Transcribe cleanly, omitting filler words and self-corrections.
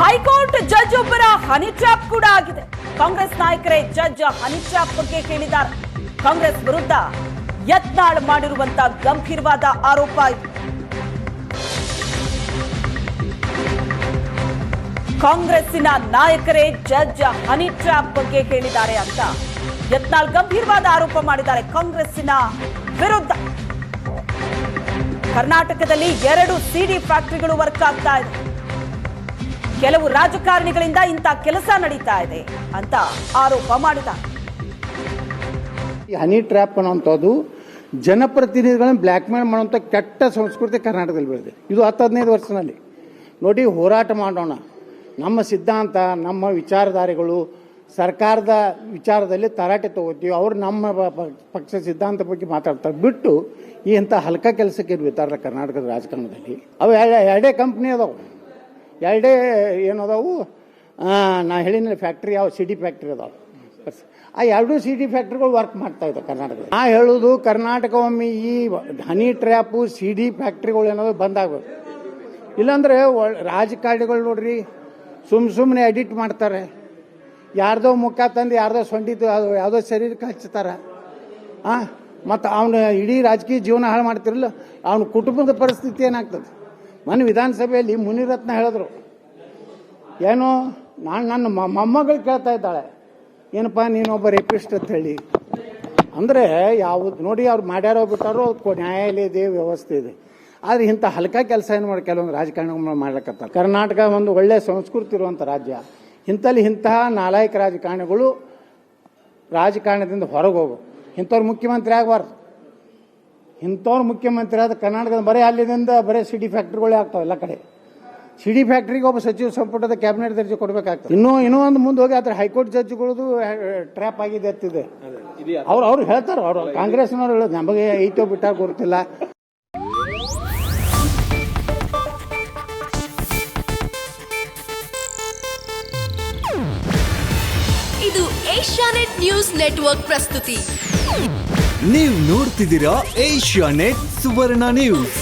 High court judge ಒಬ್ಬರ honey trap ಕೂಡ ಆಗಿದೆ. ಕಾಂಗ್ರೆಸ್ ನಾಯಕರೇ ಜಡ್ಜ್ ಹನಿ ಟ್ರ್ಯಾಪ್ ಬಗ್ಗೆ ಹೇಳಿದ್ದಾರೆ. ಕಾಂಗ್ರೆಸ್ ವಿರುದ್ಧ ಯತ್ನಾಳ್ ಮಾಡಿರುವಂತಹ ಗಂಭೀರವಾದ ಆರೋಪ ಇದು. ಕಾಂಗ್ರೆಸ್ಸಿನ ನಾಯಕರೇ ಜಡ್ಜ್ ಹನಿ ಟ್ರ್ಯಾಪ್ ಬಗ್ಗೆ ಹೇಳಿದ್ದಾರೆ ಅಂತ ಯತ್ನಾಳ್ ಗಂಭೀರವಾದ ಆರೋಪ ಮಾಡಿದ್ದಾರೆ ಕಾಂಗ್ರೆಸ್ಸಿನ ವಿರುದ್ಧ. ಕರ್ನಾಟಕದಲ್ಲಿ 2 ಸಿಡಿ ಫ್ಯಾಕ್ಟರಿಗಳು ವರ್ಕ್ ಆಗ್ತಾ ಇದೆ. ಕೆಲವು ರಾಜಕಾರಣಿಗಳಿಂದ ಇಂಥ ಕೆಲಸ ನಡೀತಾ ಇದೆ ಅಂತ ಆರೋಪ ಮಾಡಿದ್ದಾರೆ. ಈ ಹನಿ ಟ್ರ್ಯಾಪ್ ಅನ್ನುವಂಥದ್ದು ಜನಪ್ರತಿನಿಧಿಗಳನ್ನು ಬ್ಲ್ಯಾಕ್ ಮೇಲ್ ಮಾಡುವಂಥ ಕೆಟ್ಟ ಸಂಸ್ಕೃತಿ ಕರ್ನಾಟಕದಲ್ಲಿ ಬೆಳೆದಿದೆ. ಇದು 10-15 ವರ್ಷದಲ್ಲಿ ನೋಡಿ, ಹೋರಾಟ ಮಾಡೋಣ. ನಮ್ಮ ಸಿದ್ಧಾಂತ, ನಮ್ಮ ವಿಚಾರಧಾರೆಗಳು ಸರ್ಕಾರದ ವಿಚಾರದಲ್ಲಿ ತರಾಟೆ ತಗೋತೀವಿ. ಅವರು ನಮ್ಮ ಪಕ್ಷ ಸಿದ್ಧಾಂತ ಬಗ್ಗೆ ಮಾತಾಡ್ತಾರೆ ಬಿಟ್ಟು ಈ ಇಂಥ ಹಲ್ಕ ಕೆಲಸಕ್ಕೆ ಬಿಡ್ತಾರೆ ಕರ್ನಾಟಕದ ರಾಜಕಾರಣದಲ್ಲಿ. ಅವು ಎರಡೇ ಕಂಪ್ನಿ ಅದಾವು, ಎರಡೇ ಏನದಾವು, ನಾ ಹೇಳಿನ ಫ್ಯಾಕ್ಟ್ರಿ ಯಾವ ಸಿಡಿ ಫ್ಯಾಕ್ಟ್ರಿ ಅದಾವೆ. ಆ 2 ಸಿಡಿ ಫ್ಯಾಕ್ಟ್ರಿಗಳು ವರ್ಕ್ ಮಾಡ್ತಾ ಇದ್ದಾವೆ ಕರ್ನಾಟಕದಲ್ಲಿ. ನಾ ಹೇಳೋದು ಕರ್ನಾಟಕ ಒಮ್ಮೆ ಈ ಹನಿ ಟ್ರ್ಯಾಪು ಸಿಡಿ ಫ್ಯಾಕ್ಟ್ರಿಗಳು ಏನಾದ್ರು ಬಂದಾಗಬೇಕು. ಇಲ್ಲಾಂದ್ರೆ ರಾಜಕಾರಣಿಗಳು ನೋಡ್ರಿ ಸುಮ್ಮನೆ ಎಡಿಟ್ ಮಾಡ್ತಾರೆ. ಯಾರ್ದೋ ಮುಖ ತಂದು ಯಾರ್ದೋ ಸೊಂಡಿದ್ದು ಯಾವುದೋ ಶರೀರಕ್ಕೆ ಹಚ್ತಾರೆ. ಮತ್ತು ಅವನ ಇಡೀ ರಾಜಕೀಯ ಜೀವನ ಹಾಳು ಮಾಡ್ತಿರಲ್ಲ, ಅವನ ಕುಟುಂಬದ ಪರಿಸ್ಥಿತಿ ಏನಾಗ್ತದೆ. ಮೊನ್ನೆ ವಿಧಾನಸಭೆಯಲ್ಲಿ ಮುನಿರತ್ನ ಹೇಳಿದ್ರು, ಏನೋ ನನ್ನ ಮೊಮ್ಮಗಳು ಕೇಳ್ತಾ ಇದ್ದಾಳೆ, ಏನಪ್ಪ ನೀನೊಬ್ಬ ರೇಪಿಸ್ಟ್ ಅಂತ ಹೇಳಿ. ಅಂದರೆ ಯಾವುದು ನೋಡಿ, ಅವ್ರು ಮಾಡ್ಯಾರೋ ಬಿಟ್ಟಾರೋ ನ್ಯಾಯಾಲಯ ಇದೆ, ವ್ಯವಸ್ಥೆ ಇದೆ. ಆದರೆ ಇಂಥ ಹಲ್ಕ ಕೆಲಸ ಏನು ಮಾಡಿ ಕೆಲವೊಂದು ರಾಜಕಾರಣಿಗಳು ಮಾಡ್ಲಿಕ್ಕತ್ತಾರೆ. ಕರ್ನಾಟಕ ಒಂದು ಒಳ್ಳೆಯ ಸಂಸ್ಕೃತಿ ಇರುವಂಥ ರಾಜ್ಯ. ಇಂತಹ ನಾಲಾಯಕ ರಾಜಕಾರಣಿಗಳು ರಾಜಕಾರಣದಿಂದ ಹೊರಗೆ ಹೋಗು. ಇಂಥವ್ರು ಮುಖ್ಯಮಂತ್ರಿ ಆಗಬಾರ್ದು. ಇಂಥವ್ರು ಮುಖ್ಯಮಂತ್ರಿ ಆದ ಕರ್ನಾಟಕದ ಅಲ್ಲಿಂದ ಬರೀ ಸಿಡಿ ಫ್ಯಾಕ್ಟ್ರಿಗಳೇ ಆಗ್ತಾವೆ ಎಲ್ಲ ಕಡೆ. ಸಿಡಿ ಫ್ಯಾಕ್ಟ್ರಿಗೆ ಒಬ್ಬ ಸಚಿವ ಸಂಪುಟದ ಕ್ಯಾಬಿನೆಟ್ ದರ್ಜೆ ಕೊಡಬೇಕಾಗ್ತದೆ. ಇನ್ನೂ ಒಂದು ಮುಂದೆ ಹೋಗಿ ಆದರೆ ಹೈಕೋರ್ಟ್ ಜಡ್ಜ್ಗಳದು ಟ್ರ್ಯಾಪ್ ಆಗಿದೆ ಅಂತಿದೆ. ಅವ್ರು ಹೇಳ್ತಾರೆ, ಅವರು ಕಾಂಗ್ರೆಸ್ನವ್ರು ಹೇಳೋದು, ನಮಗೆ ಐತೋ ಬಿಟ್ಟಾಗ ಗೊತ್ತಿಲ್ಲ. ಇದು ಏಷ್ಯಾನೆಟ್ ನ್ಯೂಸ್ ನೆಟ್ವರ್ಕ್ ಪ್ರಸ್ತುತಿ. ನೀವು ನೋಡ್ತಿದ್ದೀರಾ ಏಷ್ಯಾನೆಟ್ ಸುವರ್ಣ ನ್ಯೂಸ್.